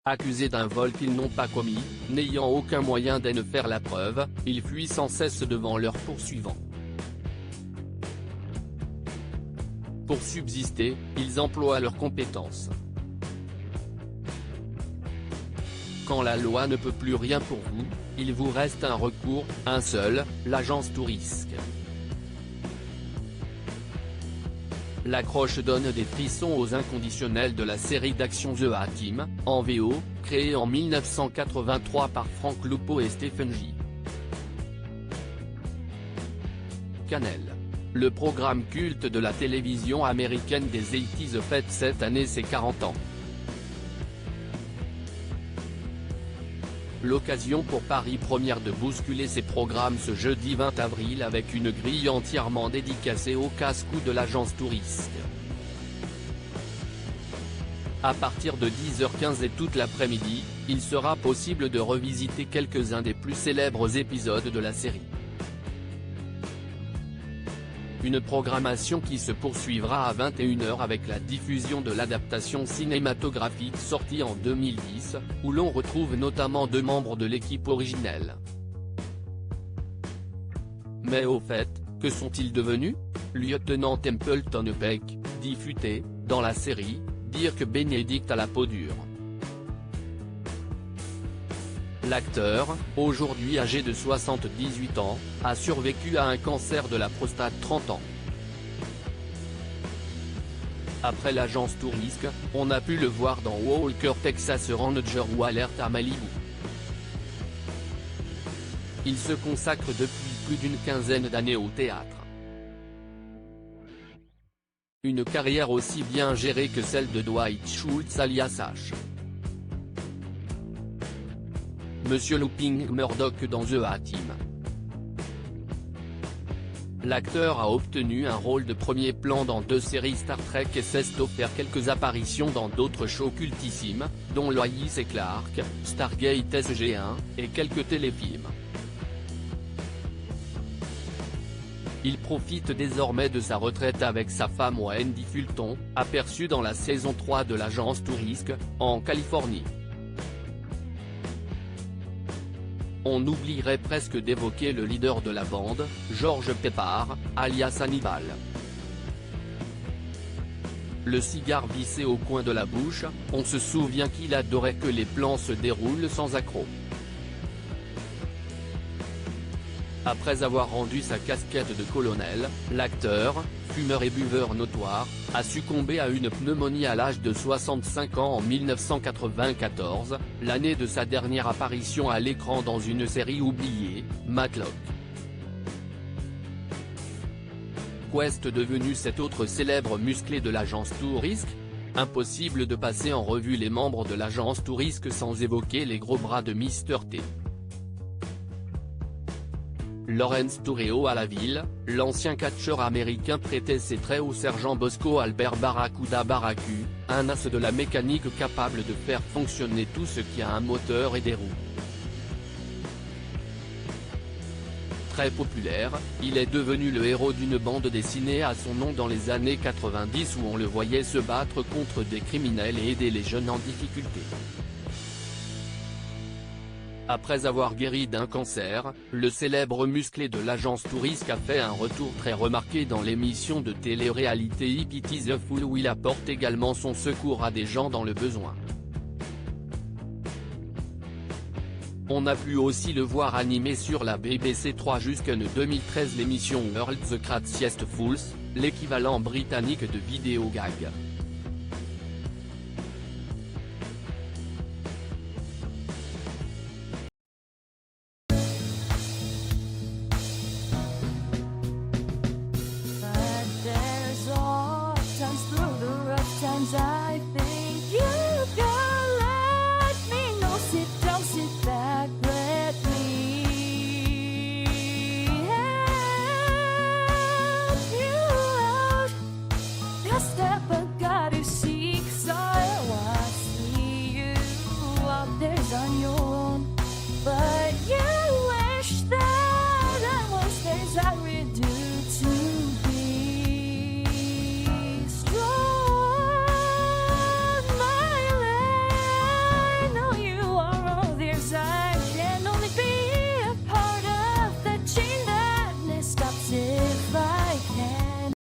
Accusés d'un vol qu'ils n'ont pas commis, n'ayant aucun moyen d'en faire la preuve, ils fuient sans cesse devant leurs poursuivants. Pour subsister, ils emploient leurs compétences. Quand la loi ne peut plus rien pour vous, il vous reste un recours, un seul, l'agence Tourisque. L'accroche donne des frissons aux inconditionnels de la série d'action The A-Team, en VO, créée en 1983 par Frank Lupo et Stephen J. Cannell. Le programme culte de la télévision américaine des 80s fête cette année ses 40 ans. L'occasion pour Paris Première de bousculer ses programmes ce jeudi 20 avril avec une grille entièrement dédicacée au casse-cou de l'agence Tourisque. À partir de 10h15 et toute l'après-midi, il sera possible de revisiter quelques-uns des plus célèbres épisodes de la série. Une programmation qui se poursuivra à 21h avec la diffusion de l'adaptation cinématographique sortie en 2010, où l'on retrouve notamment 2 membres de l'équipe originelle. Mais au fait, que sont-ils devenus? Lieutenant Templeton Peck, dit futé, dans la série, dire que Benedict a la peau dure. L'acteur, aujourd'hui âgé de 78 ans, a survécu à un cancer de la prostate 30 ans. Après l'agence Tourisque, on a pu le voir dans Walker Texas Ranger ou Alerte à Malibu. Il se consacre depuis plus d'une quinzaine d'années au théâtre. Une carrière aussi bien gérée que celle de Dwight Schultz alias H. Monsieur Looping Murdoch dans The A-Team. L'acteur a obtenu un rôle de premier plan dans 2 séries Star Trek et s'est offert quelques apparitions dans d'autres shows cultissimes, dont Lois et Clark, Stargate SG-1, et quelques téléfilms. Il profite désormais de sa retraite avec sa femme Wendy Fulton, aperçue dans la saison 3 de l'agence Tourisque, en Californie. On oublierait presque d'évoquer le leader de la bande, George Peppard, alias Hannibal. Le cigare vissé au coin de la bouche, on se souvient qu'il adorait que les plans se déroulent sans accroc. Après avoir rendu sa casquette de colonel, l'acteur, fumeur et buveur notoire, a succombé à une pneumonie à l'âge de 65 ans en 1994, l'année de sa dernière apparition à l'écran dans une série oubliée, Matlock. Qu'est devenu cet autre célèbre musclé de l'agence Tourisque? Impossible de passer en revue les membres de l'agence Tourisque sans évoquer les gros bras de Mr T. Lawrence Torreo à la ville, l'ancien catcheur américain prêtait ses traits au sergent Bosco Albert Barracuda Barracu, un as de la mécanique capable de faire fonctionner tout ce qui a un moteur et des roues. Très populaire, il est devenu le héros d'une bande dessinée à son nom dans les années 90 où on le voyait se battre contre des criminels et aider les jeunes en difficulté. Après avoir guéri d'un cancer, le célèbre musclé de l'agence Tourisque a fait un retour très remarqué dans l'émission de télé-réalité It Is a Fool où il apporte également son secours à des gens dans le besoin. On a pu aussi le voir animé sur la BBC 3 jusqu'en 2013 l'émission World the Craziest Fools, l'équivalent britannique de Vidéo Gag.